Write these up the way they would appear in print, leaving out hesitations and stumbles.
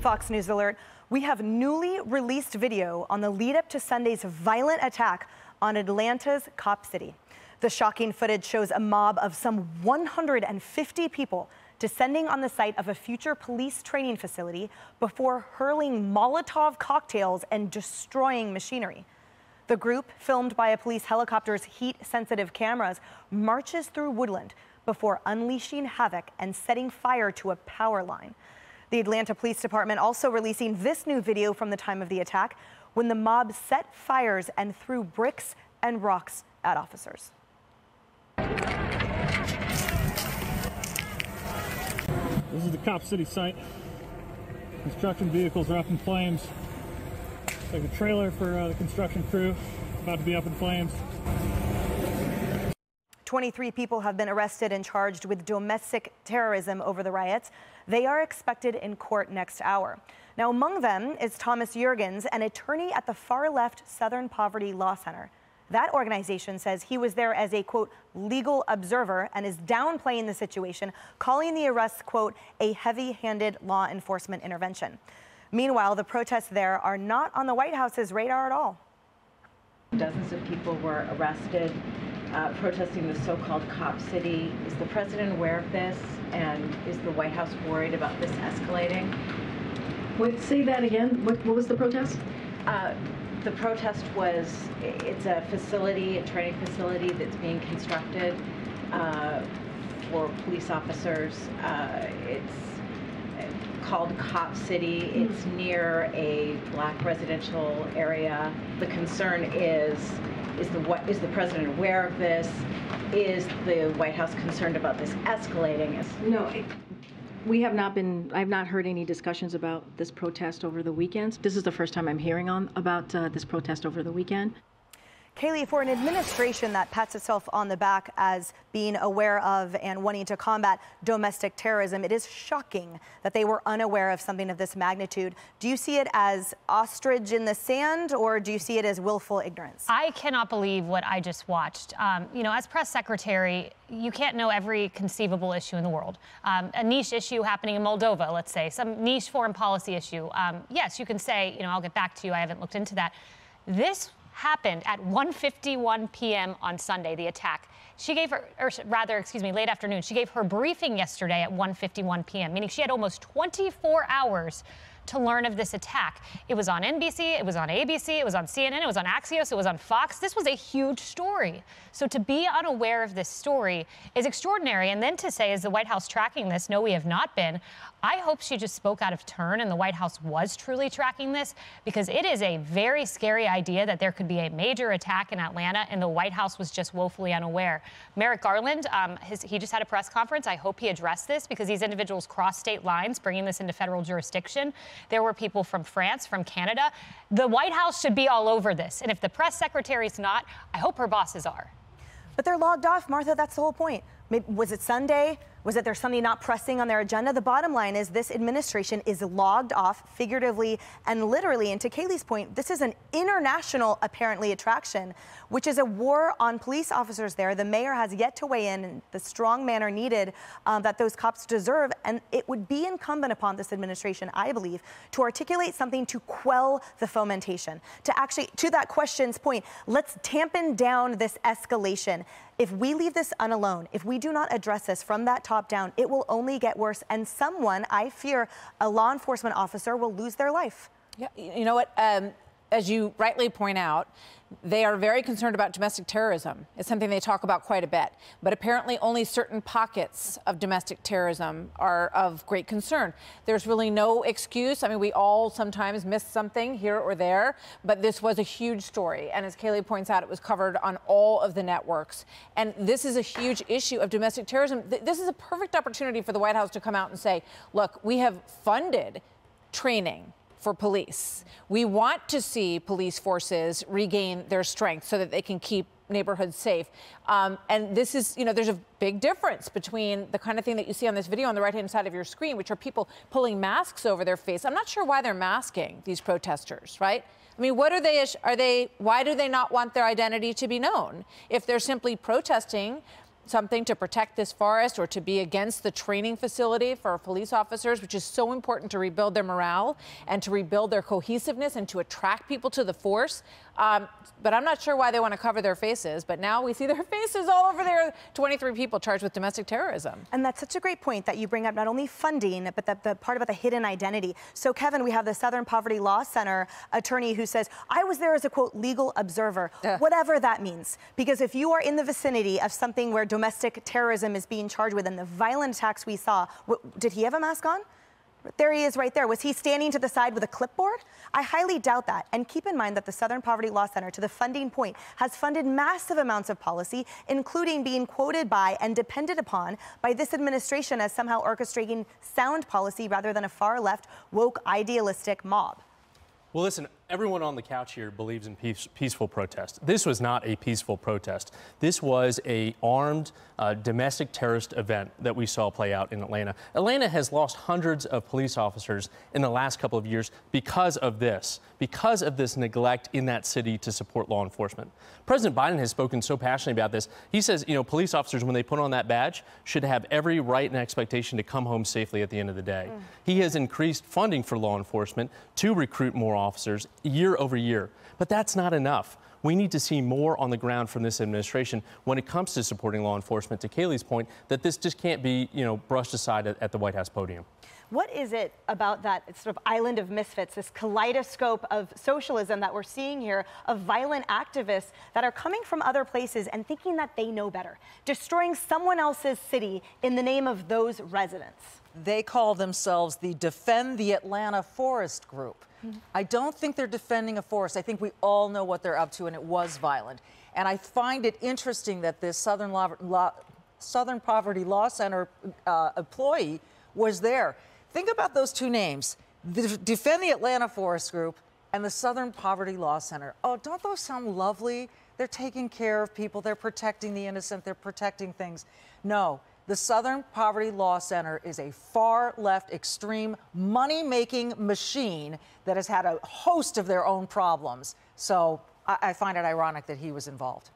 Fox News alert. We have newly released video on the lead up to Sunday's violent attack on Atlanta's Cop City. The shocking footage shows a mob of some 150 people descending on the site of a future police training facility before hurling Molotov cocktails and destroying machinery. The group, filmed by a police helicopter's heat-sensitive cameras, marches through woodland before unleashing havoc and setting fire to a power line. The Atlanta Police Department also releasing this new video from the time of the attack, when the mob set fires and threw bricks and rocks at officers. This is the Cop City site. Construction vehicles are up in flames. It's like a trailer for the construction crew, about to be up in flames. 23 people have been arrested and charged with domestic terrorism over the riots. They are expected in court next hour. Now, among them is Thomas Jurgens, an attorney at the far-left Southern Poverty Law Center. That organization says he was there as a, quote, legal observer and is downplaying the situation, calling the arrests, quote, a heavy-handed law enforcement intervention. Meanwhile, the protests there are not on the White House's radar at all. Dozens of people were arrested protesting the so-called Cop City. Is the president aware of this, and is the White House worried about this escalating? Wait, say that again. What was the protest? The protest was, it's a facility, a training facility that's being constructed for police officers. It's called Cop City. It's near a black residential area. The concern is the president aware of this? Is the White House concerned about this escalating? No. I've not heard any discussions about this protest over the weekend. This is the first time I'm hearing about this protest over the weekend. Kayleigh, for an administration that pats itself on the back as being aware of and wanting to combat domestic terrorism, it is shocking that they were unaware of something of this magnitude. Do you see it as ostrich in the sand, or do you see it as willful ignorance? I cannot believe what I just watched. You know, as press secretary, you can't know every conceivable issue in the world. A niche issue happening in Moldova, let's say, some niche foreign policy issue. Yes, you can say, you know, I'll get back to you. I haven't looked into that. This happened at 1:51 p.m. on Sunday, the attack. She gave her, or rather, excuse me, late afternoon. She gave her briefing yesterday at 1:51 p.m., meaning she had almost 24 hours to learn of this attack. It was on NBC, it was on ABC, it was on CNN, it was on Axios, it was on Fox. This was a huge story. So to be unaware of this story is extraordinary. And then to say, is the White House tracking this? No, we have not been. I hope she just spoke out of turn and the White House was truly tracking this, because it is a very scary idea that there could be a major attack in Atlanta and the White House was just woefully unaware. Merrick Garland, he just had a press conference. I hope he addressed this, because these individuals cross state lines, bringing this into federal jurisdiction. There were people from France, from Canada. The White House should be all over this. And if the press secretary's not, I hope her bosses are. But they're logged off, Martha. That's the whole point. Maybe, was it Sunday? Was it there's something not pressing on their agenda? The bottom line is this administration is logged off figuratively and literally. And to Kayleigh's point, this is an international, apparently, attraction, which is a war on police officers there. The mayor has yet to weigh in the strong manner needed that those cops deserve. And it would be incumbent upon this administration, I believe, to articulate something to quell the fomentation. To actually, to that question's point, let's tampen down this escalation. If we leave this unalone, if we do not address this from that top down, it will only get worse. And someone, I fear, a law enforcement officer, will lose their life. Yeah, you know what? As you rightly point out, they are very concerned about domestic terrorism. It's something they talk about quite a bit. But apparently only certain pockets of domestic terrorism are of great concern. There's really no excuse. I mean, we all sometimes miss something here or there, but this was a huge story. And as Kayleigh points out, it was covered on all of the networks. And this is a huge issue of domestic terrorism. This is a perfect opportunity for the White House to come out and say, look, we have funded training for police. We want to see police forces regain their strength so that they can keep neighborhoods safe. And this is, you know, there's a big difference between the kind of thing that you see on this video on the right-hand side of your screen, which are people pulling masks over their face. I'm not sure why they're masking these protesters, right? I mean, what why do they not want their identity to be known? If they're simply protesting, something to protect this forest or to be against the training facility for police officers, which is so important to rebuild their morale and to rebuild their cohesiveness and to attract people to the force. But I'm not sure why they want to cover their faces. But now we see their faces all over there. 23 people charged with domestic terrorism. And that's such a great point that you bring up, not only funding, but the part about the hidden identity. So, Kevin, we have the Southern Poverty Law Center attorney who says, I was there as a, quote, legal observer, whatever that means. Because if you are in the vicinity of something where domestic terrorism is being charged with and the violent attacks we saw, did he have a mask on? There he is right there. Was he standing to the side with a clipboard? I highly doubt that. And keep in mind that the Southern Poverty Law Center, to the funding point, has funded massive amounts of policy, including being quoted by and depended upon by this administration as somehow orchestrating sound policy rather than a far-left, woke, idealistic mob. Well, listen, everyone on the couch here believes in peaceful protest. This was not a peaceful protest. This was a armed domestic terrorist event that we saw play out in Atlanta. Atlanta has lost hundreds of police officers in the last couple of years because of this neglect in that city to support law enforcement. President Biden has spoken so passionately about this. He says, you know, police officers, when they put on that badge, should have every right and expectation to come home safely at the end of the day. He has increased funding for law enforcement to recruit more officers year over year. But that's not enough. We need to see more on the ground from this administration when it comes to supporting law enforcement, to Kayleigh's point, that this just can't be, you know, brushed aside at the White House podium. What is it about that sort of island of misfits, this kaleidoscope of socialism that we're seeing here, of violent activists that are coming from other places and thinking that they know better, destroying someone else's city in the name of those residents? They call themselves the Defend the Atlanta Forest Group. I don't think they're defending a forest. I think we all know what they're up to, and it was violent. And I find it interesting that this Southern Poverty Law Center employee was there. Think about those two names, the Defend the Atlanta Forest Group and the Southern Poverty Law Center. Oh, don't those sound lovely? They're taking care of people. They're protecting the innocent. They're protecting things. No. The Southern Poverty Law Center is a far-left, extreme, money-making machine that has had a host of their own problems. So I find it ironic that he was involved.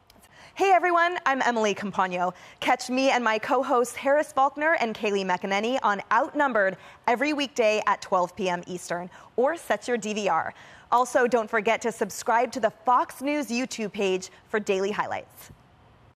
Hey everyone, I'm Emily Campagno. Catch me and my co-hosts Harris Faulkner and Kayleigh McEnany on Outnumbered every weekday at 12 p.m. Eastern, or set your DVR. Also, don't forget to subscribe to the Fox News YouTube page for daily highlights.